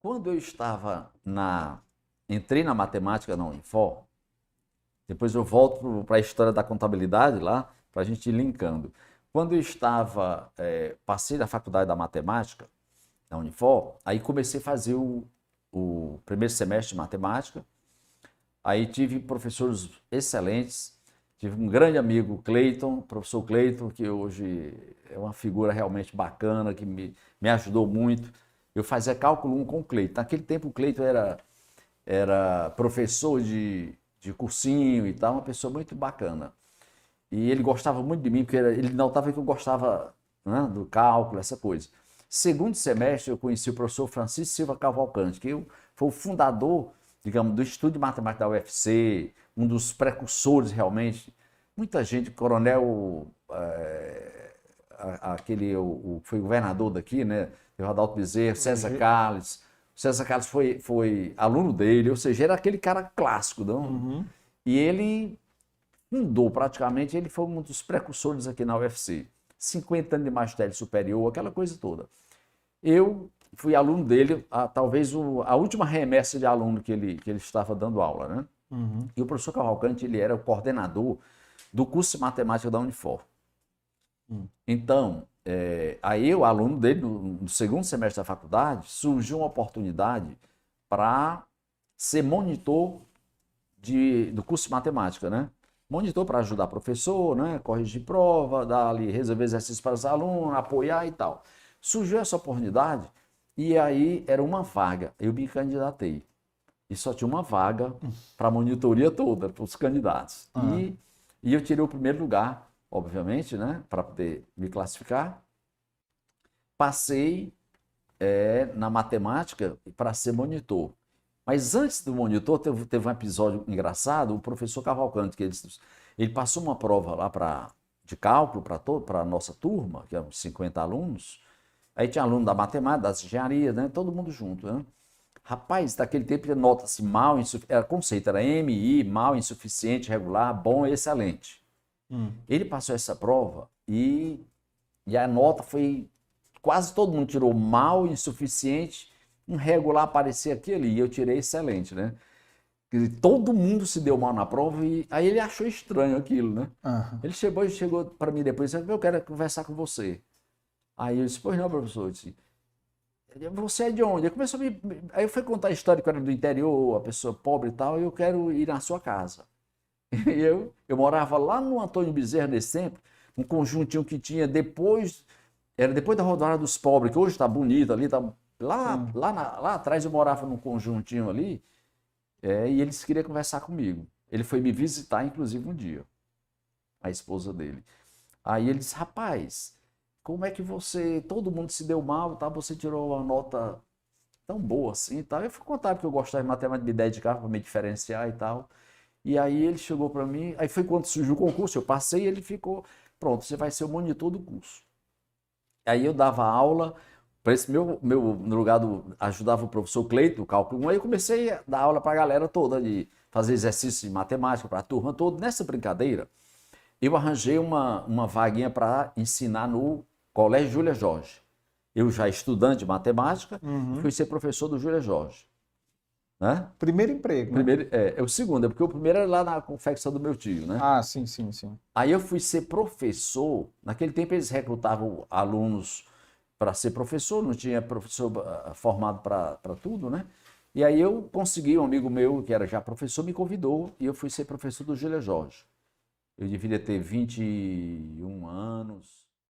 Quando eu estava entrei na matemática na Unifor, depois eu volto para a história da contabilidade lá, para a gente ir linkando. Quando eu estava, passei da faculdade da matemática na Unifor, aí comecei a fazer o primeiro semestre de matemática. Aí tive professores excelentes, tive um grande amigo, Cleiton, professor Cleiton, que hoje é uma figura realmente bacana, que me ajudou muito. Eu fazia cálculo 1 com o Cleiton. Naquele tempo o Cleiton era professor de cursinho e tal, uma pessoa muito bacana. E ele gostava muito de mim, porque ele notava que eu gostava, né, do cálculo, essa coisa. Segundo semestre, eu conheci o professor Francisco Silva Cavalcante, foi o fundador, digamos, do estudo de matemática da UFC, um dos precursores realmente. Muita gente, coronel, aquele, foi governador daqui, né? O Adalto Bezerra, César Carlos. O César Carlos foi aluno dele, ou seja, era aquele cara clássico, não? Uhum. E ele fundou praticamente, ele foi um dos precursores aqui na UFC. 50 anos de magistério superior, aquela coisa toda. Eu fui aluno dele, talvez a última remessa de aluno que ele estava dando aula, né? Uhum. E o professor Cavalcante, ele era o coordenador do curso de matemática da Unifor. Então, aí eu, aluno dele, no segundo semestre da faculdade, surgiu uma oportunidade para ser monitor do curso de matemática, né? Monitor para ajudar professor, né? Corrigir prova, dar ali, resolver exercícios para os alunos, apoiar e tal. Surgiu essa oportunidade e aí era uma vaga. Eu me candidatei. E só tinha uma vaga para a monitoria toda, para os candidatos. Ah. E eu tirei o primeiro lugar, obviamente, né? Para poder me classificar. Passei na matemática para ser monitor. Mas antes do monitor, teve um episódio engraçado, o professor Cavalcante, que ele passou uma prova lá de cálculo para a nossa turma, que eram 50 alunos. Aí tinha aluno da matemática, das engenharias, né? Todo mundo junto, né? Rapaz, daquele tempo nota-se mal, era conceito, era MI, mal, insuficiente, regular, bom e excelente. Ele passou essa prova e a nota foi, quase todo mundo tirou mal, insuficiente, um regular aparecia aqui ali, e eu tirei excelente, né? Quer dizer, todo mundo se deu mal na prova e aí ele achou estranho aquilo, né? Aham. Ele chegou para mim depois e disse, eu quero conversar com você. Aí eu disse, pois não, professor. Eu disse, você é de onde? Aí eu fui contar a história que eu era do interior, a pessoa pobre e tal, e eu quero ir na sua casa. E eu morava lá no Antônio Bezerra nesse tempo, um conjuntinho que tinha era depois da rodoviária dos pobres, que hoje está bonito ali, tá, Sim. lá atrás eu morava num conjuntinho ali, e eles queriam conversar comigo. Ele foi me visitar, inclusive, um dia, a esposa dele. Aí ele disse, rapaz, como é que todo mundo se deu mal, tá? Você tirou uma nota tão boa assim e tal. Eu fui contar porque eu gostava de matemática, me dedicava para me diferenciar e tal. E aí ele chegou para mim, aí foi quando surgiu o concurso, eu passei e ele ficou, pronto, você vai ser o monitor do curso. Aí eu dava aula, para esse no lugar ajudava o professor Cleito, o cálculo 1, aí eu comecei a dar aula para a galera toda, de fazer exercício de matemática para a turma toda. Nessa brincadeira, eu arranjei uma vaguinha para ensinar no Colégio Júlia Jorge. Eu já estudante de matemática, fui Uhum. ser professor do Júlia Jorge. Né? Primeiro emprego, né? Primeiro, o segundo, porque o primeiro era lá na confecção do meu tio, né? Ah, sim, sim, sim. Aí eu fui ser professor. Naquele tempo eles recrutavam alunos para ser professor, não tinha professor formado para tudo, né? E aí eu consegui, um amigo meu que era já professor me convidou e eu fui ser professor do Júlia Jorge. Eu deveria ter 21 anos.